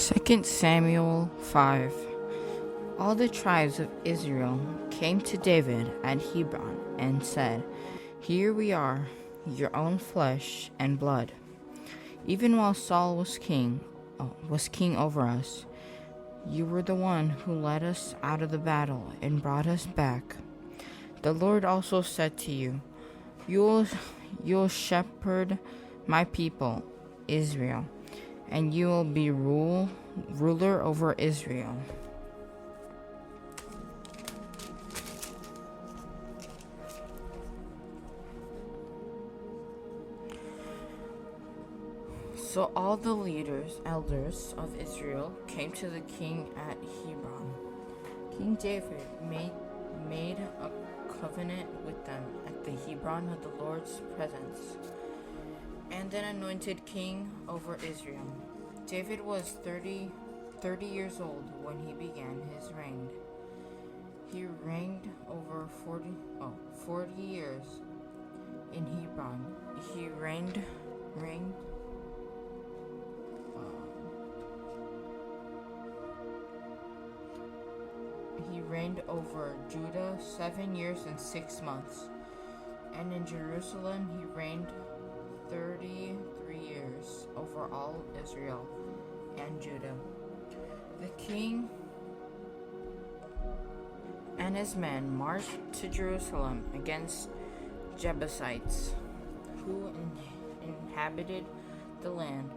2 Samuel 5. All the tribes of Israel came to David at Hebron and said, "Here we are, your own flesh and blood. Even while Saul was king over us, you were the one who led us out of the battle and brought us back. The Lord also said to you, You'll shepherd my people, Israel, and you will be ruler over Israel." So all the elders of Israel came to the king at Hebron. King David made a covenant with them at the Hebron of the Lord's presence, and then anointed king over Israel. David was 30 years old when he began his reign. He reigned over 40 years in Hebron. He reigned over Judah 7 years and 6 months, and in Jerusalem he reigned 33 years over all Israel and Judah. The king and his men marched to Jerusalem against Jebusites, who inhabited the land.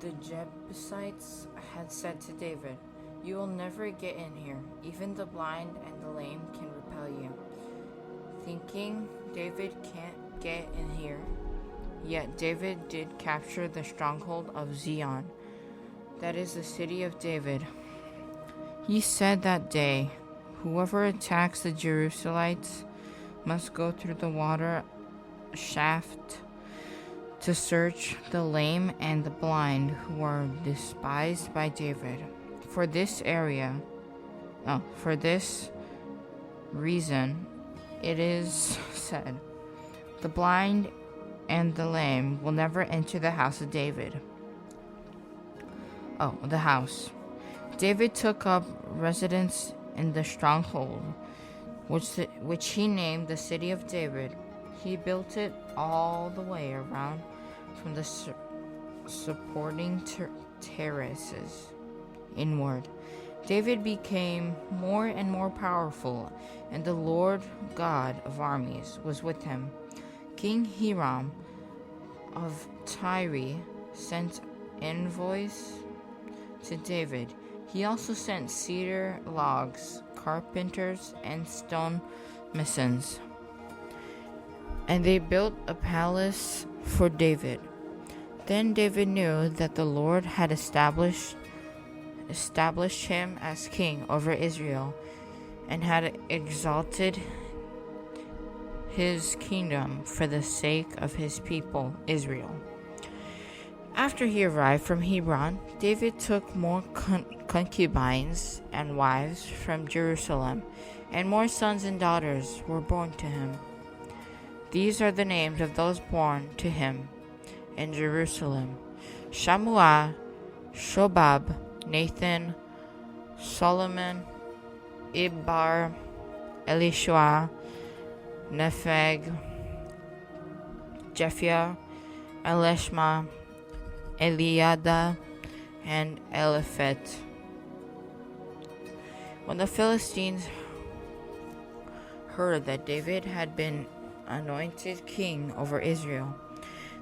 The Jebusites had said to David, "You will never get in here. Even the blind and the lame can repel you." Thinking David can't get in here, yet David did capture the stronghold of Zion, that is the city of David. He said that day, "Whoever attacks the Jerusalemites must go through the water shaft to search the lame and the blind who are despised by David. For this reason, it is said, the blind and the lame will never enter the house of David." The house. David took up residence in the stronghold, which he named the city of David. He built it all the way around from the supporting terraces inward. David became more and more powerful, and the Lord God of armies was with him. King Hiram of Tyre sent envoys to David. He also sent cedar logs, carpenters, and stonemasons, and they built a palace for David. Then David knew that the Lord had established him as king over Israel and had exalted his kingdom for the sake of his people Israel. After he arrived from Hebron, David took more concubines and wives from Jerusalem, and more sons and daughters were born to him. These are the names of those born to him in Jerusalem: Shammua, Shobab, Nathan, Solomon, Ibbar, Elishua, Nepheg, Jephthah, Elishma, Eliada, and Eliphet. When the Philistines heard that David had been anointed king over Israel,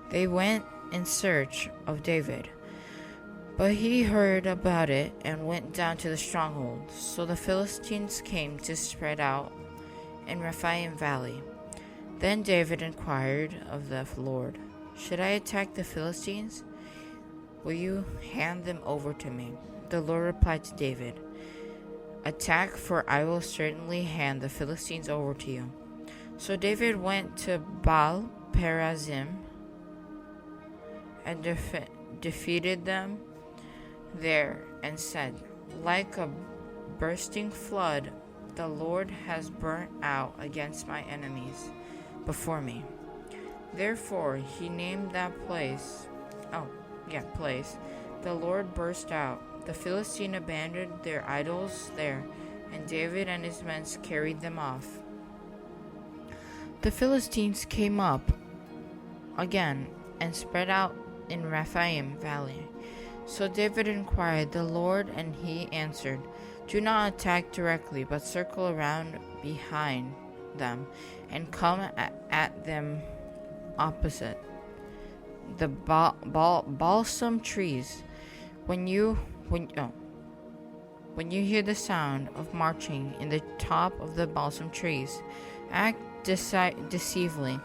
they went in search of David. But he heard about it and went down to the stronghold. So the Philistines came to spread out in Rephaim Valley. Then David inquired of the Lord, "Should I attack the Philistines? Will you hand them over to me?" The Lord replied to David, "Attack, for I will certainly hand the Philistines over to you." So David went to Baal Perazim and defeated them there and said, "Like a bursting flood, the Lord has burnt out against my enemies before me." Therefore he named that place the Lord burst out. The Philistines abandoned their idols there, and David and his men carried them off. The Philistines came up again and spread out in Rephaim valley. So David inquired the Lord, and he answered, "Do not attack directly, but circle around behind them, and come at them opposite the balsam trees. When you hear the sound of marching in the top of the balsam trees, act decisively,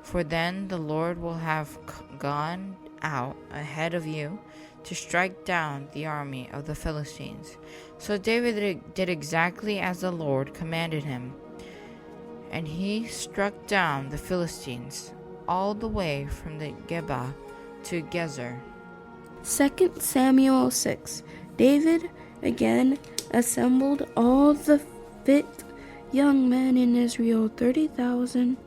for then the Lord will have gone out ahead of you to strike down the army of the Philistines." So David did exactly as the Lord commanded him, and he struck down the Philistines all the way from the Geba to Gezer. 2 Samuel 6. David again assembled all the fit young men in Israel, 30,000.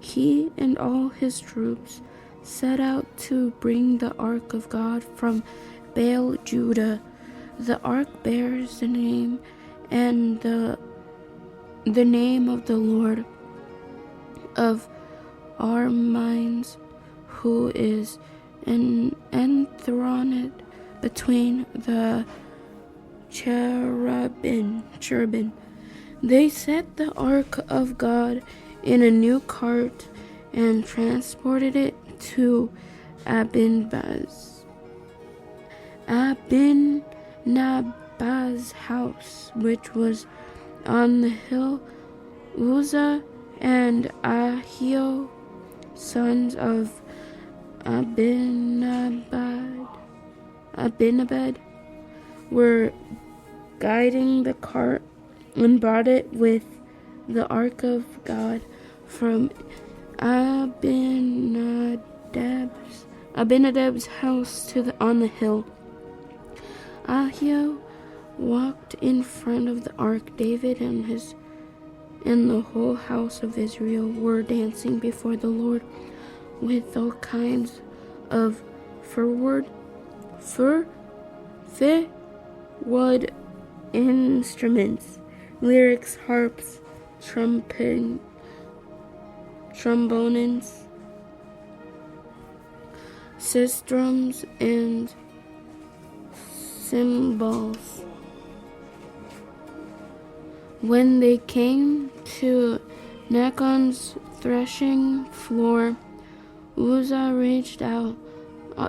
He and all his troops set out to bring the ark of God from Baal, Judah. The ark bears the name and the name of the Lord of our minds, who is enthroned between the cherubim. They set the ark of God in a new cart and transported it to Abinadab's house, which was on the hill. Uzzah and Ahio, sons of Abinadab, were guiding the cart and brought it with the ark of God from Abinadab's house on the hill. Ahio walked in front of the ark. David and the whole house of Israel were dancing before the Lord with all kinds of firewood instruments, lyres, harps, trombones, sistrums, and cymbals. When they came to Nacon's threshing floor, Uzzah reached out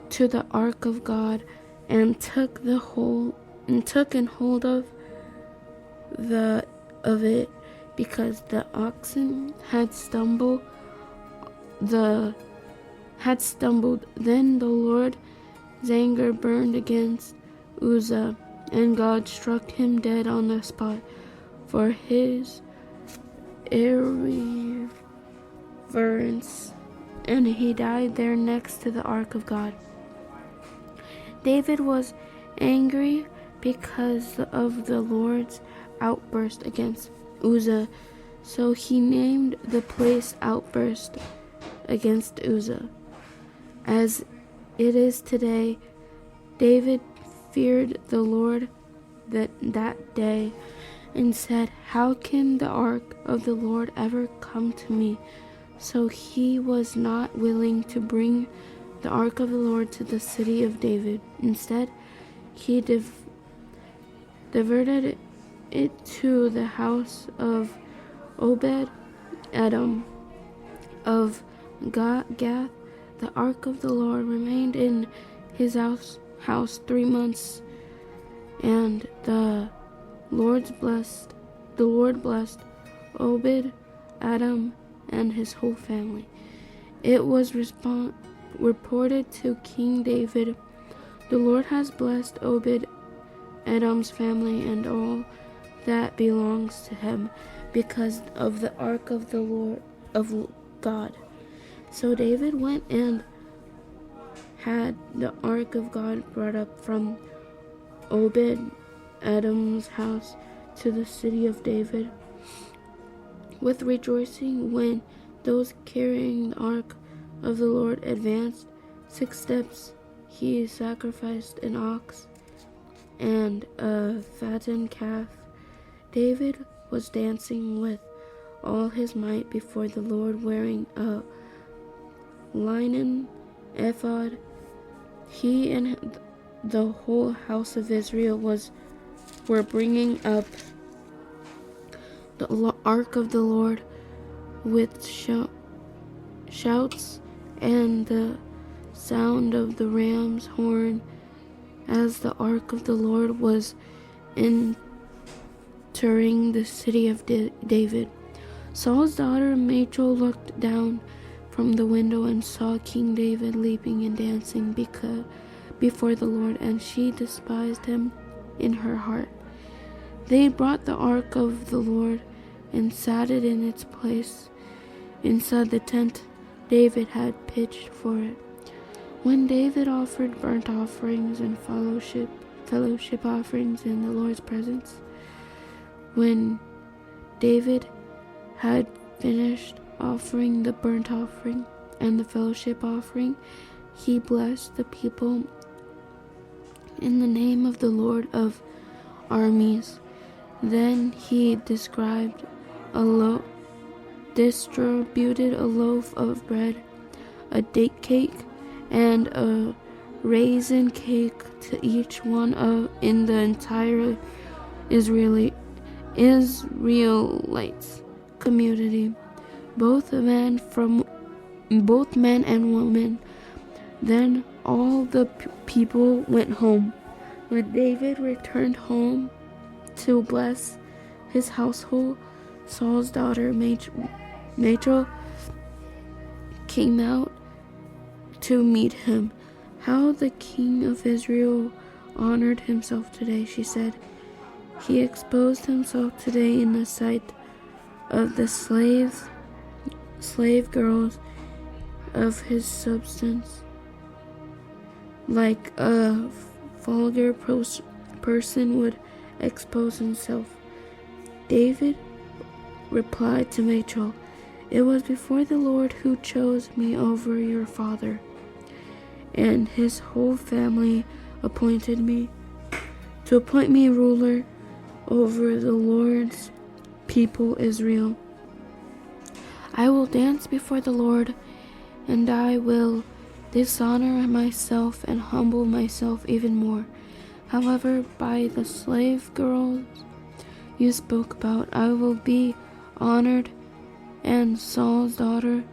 to the ark of God and took hold of it, because the oxen had stumbled. Then the Lord's anger burned against Uzzah, and God struck him dead on the spot for his irreverence, and he died there next to the ark of God. David was angry because of the Lord's outburst against Uzzah, so he named the place Outburst against Uzzah. As it is today, David feared the Lord that day and said, "How can the ark of the Lord ever come to me?" So he was not willing to bring the ark of the Lord to the city of David. Instead, he diverted it to the house of Obed-Edom of Gath. The ark of the Lord remained in his house 3 months, and the Lord blessed Obed-Edom and his whole family. It was reported to King David, "The Lord has blessed Obed-Edom's family and all that belongs to him because of the ark of the Lord of God." So David went and had the ark of God brought up from Obed-Edom's house to the city of David with rejoicing. When those carrying the ark of the Lord advanced 6 steps, he sacrificed an ox and a fattened calf. David was dancing with all his might before the Lord, wearing a linen ephod. He and the whole house of Israel were bringing up the ark of the Lord with shouts and the sound of the ram's horn, as the ark of the Lord was entering the city of David. Saul's daughter Michal looked down from the window and saw King David leaping and dancing before the Lord, and she despised him in her heart. They brought the ark of the Lord and set it in its place inside the tent David had pitched for it. When David offered burnt offerings and fellowship offerings in the Lord's presence, when David had finished offering the burnt offering and the fellowship offering, he blessed the people in the name of the Lord of armies. Then he distributed a loaf of bread, a date cake, and a raisin cake to each one in the entire Israelites community, both men and women. Then all the people went home. When David returned home to bless his household, Saul's daughter Michal came out to meet him. "How the king of Israel honored himself today," she said. "He exposed himself today in the sight of the slave girls of his substance, like a vulgar person would expose himself." David replied to Michal, "It was before the Lord who chose me over your father, and his whole family appoint me ruler over the Lord's people Israel. I will dance before the Lord, and I will dishonor myself and humble myself even more. However, by the slave girls you spoke about, I will be honored." And Saul's daughter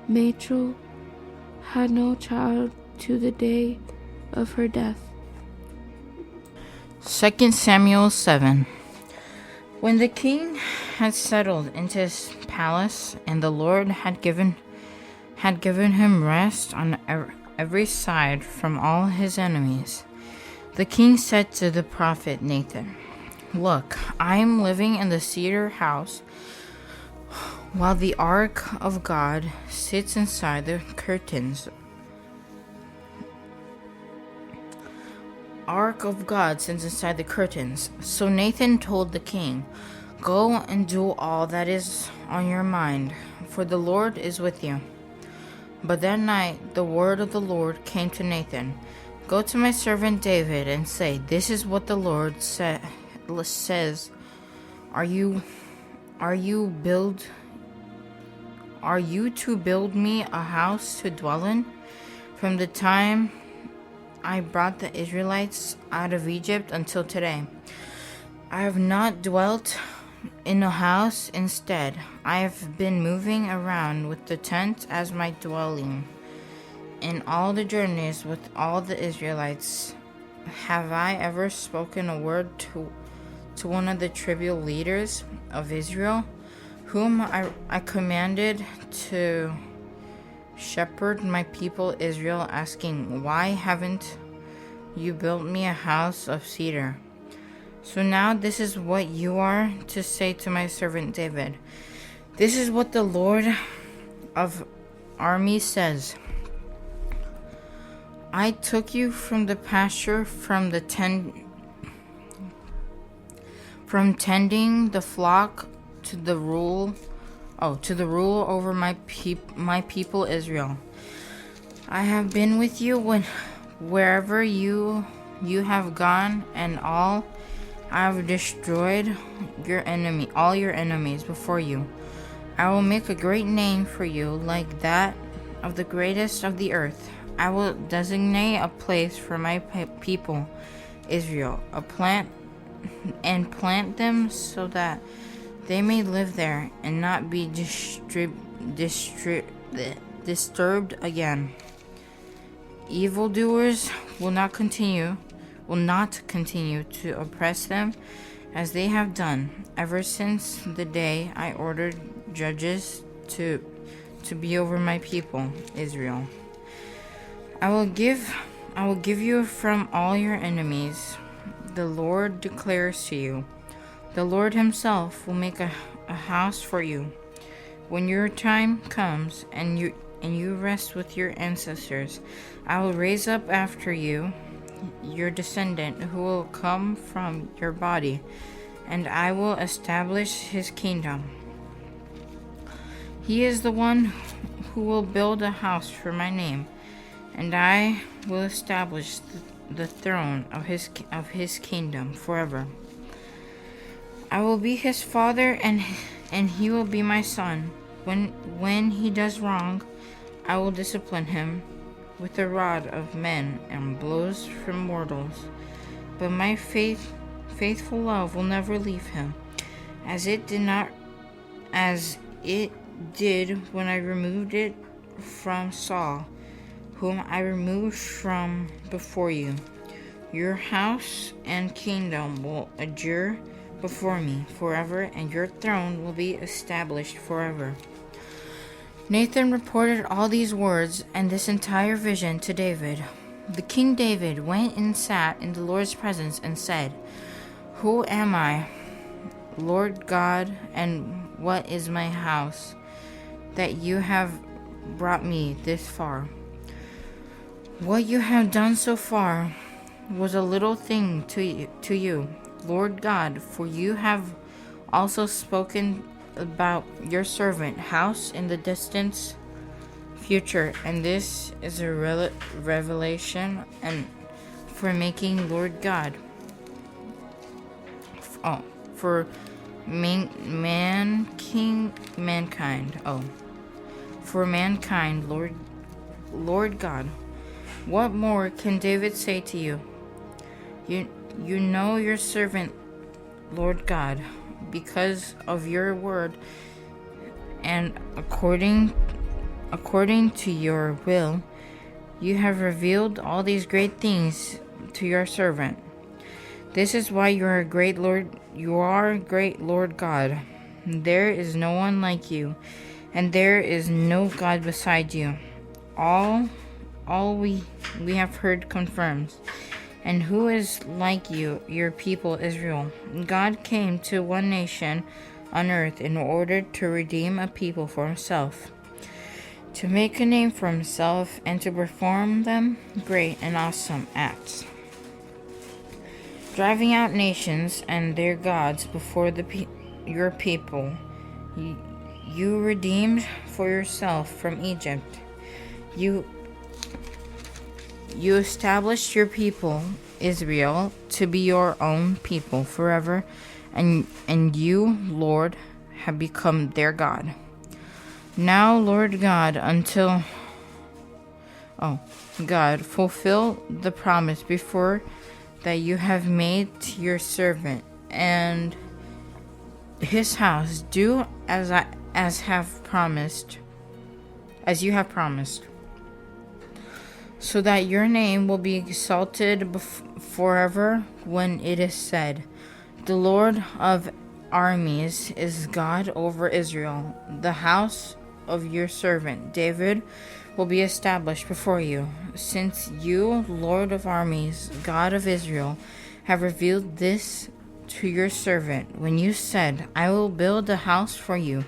Michal had no child to the day of her death. 2 Samuel 7. When the king had settled into his palace, and the Lord had given him rest on every side from all his enemies, the king said to the prophet Nathan, "Look, I am living in the cedar house, while the ark of God sits inside the curtains." So Nathan told the king, "Go and do all that is on your mind, for the Lord is with you." But that night the word of the Lord came to Nathan, "Go to my servant David and say, 'This is what the Lord says. Are you to build me a house to dwell in? From the time I brought the Israelites out of Egypt until today, I have not dwelt in a house. Instead, I have been moving around with the tent as my dwelling. In all the journeys with all the Israelites, have I ever spoken a word to one of the tribal leaders of Israel, whom I commanded to shepherd my people Israel, asking, 'Why haven't you built me a house of cedar?' So now this is what you are to say to my servant David. This is what the Lord of armies says. I took you from the pasture, from tending the flock to the rule over my people Israel. I have been with you when wherever you have gone, and all I have destroyed all your enemies before you. I will make a great name for you, like that of the greatest of the earth. I will designate a place for my people, Israel, plant them so that they may live there and not be disturbed again. Evildoers will not continue to oppress them as they have done ever since the day I ordered judges to be over my people, Israel. I will give you from all your enemies. The Lord declares to you. The Lord himself will make a house for you. When your time comes and you rest with your ancestors, I will raise up after you your descendant who will come from your body, and I will establish his kingdom. He is the one who will build a house for my name, and I will establish the throne of his kingdom forever. I will be his father, and he will be my son. When he does wrong, I will discipline him with the rod of men and blows from mortals. But my faithful love will never leave him, as it did when I removed it from Saul, whom I removed from before you. Your house and kingdom will endure before me forever, and your throne will be established forever. Nathan reported all these words and this entire vision to David. The King David went and sat in the Lord's presence and said, "Who am I, Lord God, and what is my house, that you have brought me this far? What you have done so far was a little thing to you, Lord God, for you have also spoken about your servant house in the distant future, and this is a revelation and for making Lord God for mankind, Lord God. What more can David say to you? You know your servant, Lord God, because of your word, and according to your will, you have revealed all these great things to your servant. This is why you are great, Lord God. There is no one like you, and there is no God beside you. All we have heard confirms. And who is like you, your people Israel? God came to one nation on earth in order to redeem a people for himself, to make a name for himself, and to perform them great and awesome acts, driving out nations and their gods before your people. You redeemed for yourself from Egypt. You established your people, Israel, to be your own people forever, and you, Lord, have become their God. Now, Lord God, God, fulfill the promise before that you have made to your servant and his house. Do as you have promised, so that your name will be exalted forever when it is said, "The Lord of armies is God over Israel." The house of your servant David will be established before you, since you, Lord of armies, God of Israel, have revealed this to your servant when you said, "I will build a house for you."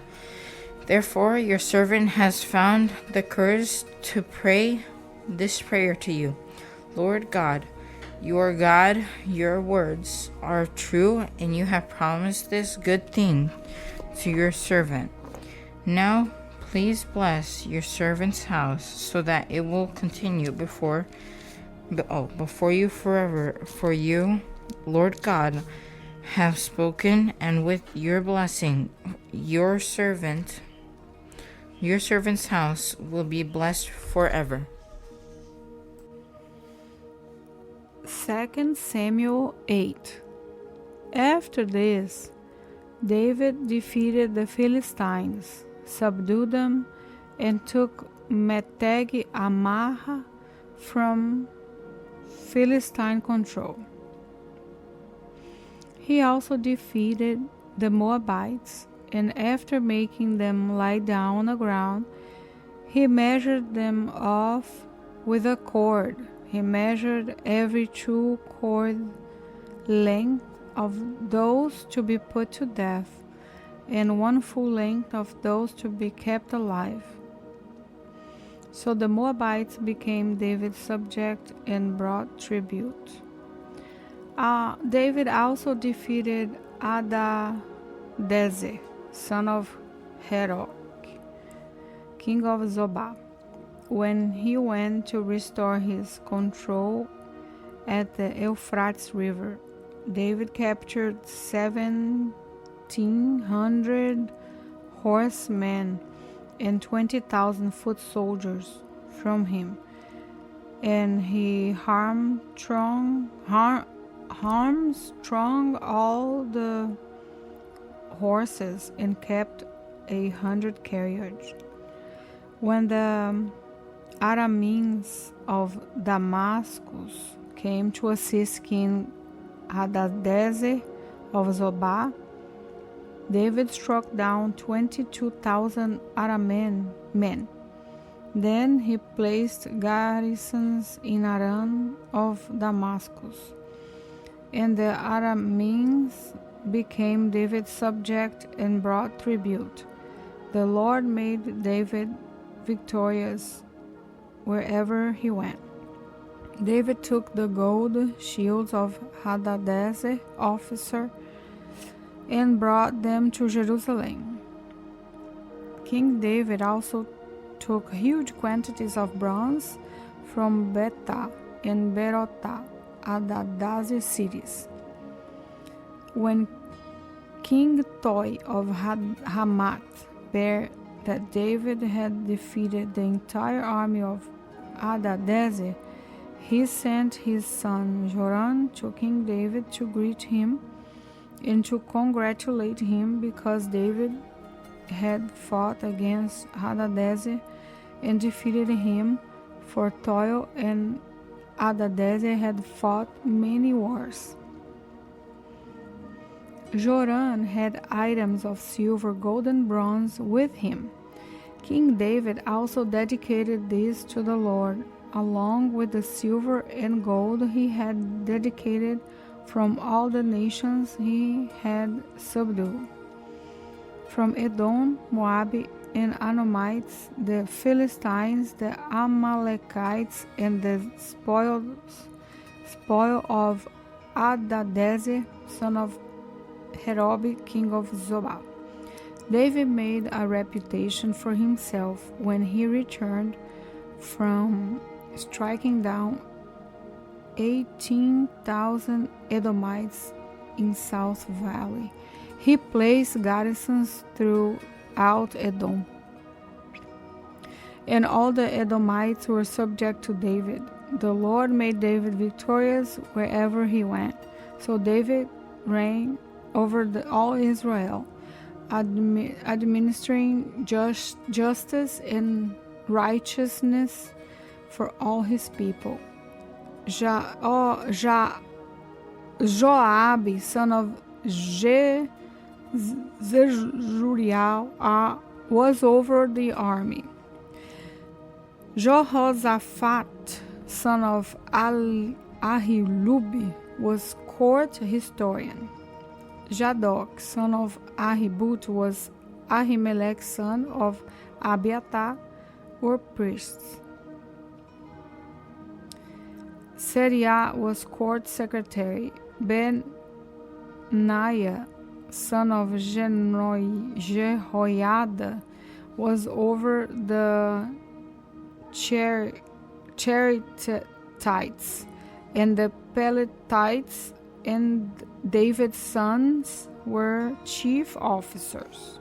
Therefore your servant has found the courage to pray this prayer to you. Lord God, your words are true, and you have promised this good thing to your servant. Now please bless your servant's house, so that it will continue before you forever, for you, Lord God, have spoken, and with your blessing, your servant's house will be blessed forever. 2 Samuel 8. After this, David defeated the Philistines, subdued them, and took Meteg Ammah from Philistine control. He also defeated the Moabites, and after making them lie down on the ground, he measured them off with a cord. He measured every 2 cord length of those to be put to death, and 1 full length of those to be kept alive. So the Moabites became David's subject and brought tribute. David also defeated Hadadezer, son of Herok, king of Zobah, when he went to restore his control at the Euphrates River. David captured 1,700 horsemen and 20,000 foot soldiers from him, and he harm-strung all the horses and kept 100 carriages. When the Arameans of Damascus came to assist King Hadadezer of Zobah, David struck down 22,000 Aramean men. Then he placed garrisons in Aram of Damascus, and the Arameans became David's subject and brought tribute. The Lord made David victorious wherever he went. David took the gold shields of Hadadezer officer and brought them to Jerusalem. King David also took huge quantities of bronze from Betah and Berotah, Hadadezer cities. When King Toi of Hamath heard that David had defeated the entire army of Hadadezer, he sent his son Joram to King David to greet him and to congratulate him because David had fought against Hadadezer and defeated him, for Toi and Hadadezer had fought many wars. Joram had items of silver, gold, and bronze with him. King David also dedicated these to the Lord, along with the silver and gold he had dedicated from all the nations he had subdued. From Edom, Moab, and Ammonites, the Philistines, the Amalekites, and the spoil of Hadadezer, son of Herob, king of Zobah. David made a reputation for himself when he returned from striking down 18,000 Edomites in South Valley. He placed garrisons throughout Edom, and all the Edomites were subject to David. The Lord made David victorious wherever he went. So David reigned over all Israel, administering justice and righteousness for all his people. Joab, son of Zeruriel, was over the army. Jehoshaphat, son of Ahilub, was court historian. Zadok, son of Ahibut, was Ahimelech's son of Abiathar, were priests. Seriah was court secretary. Benaiah, son of Jehoiada, was over the Peletites, and the Peletites and David's sons were chief officers.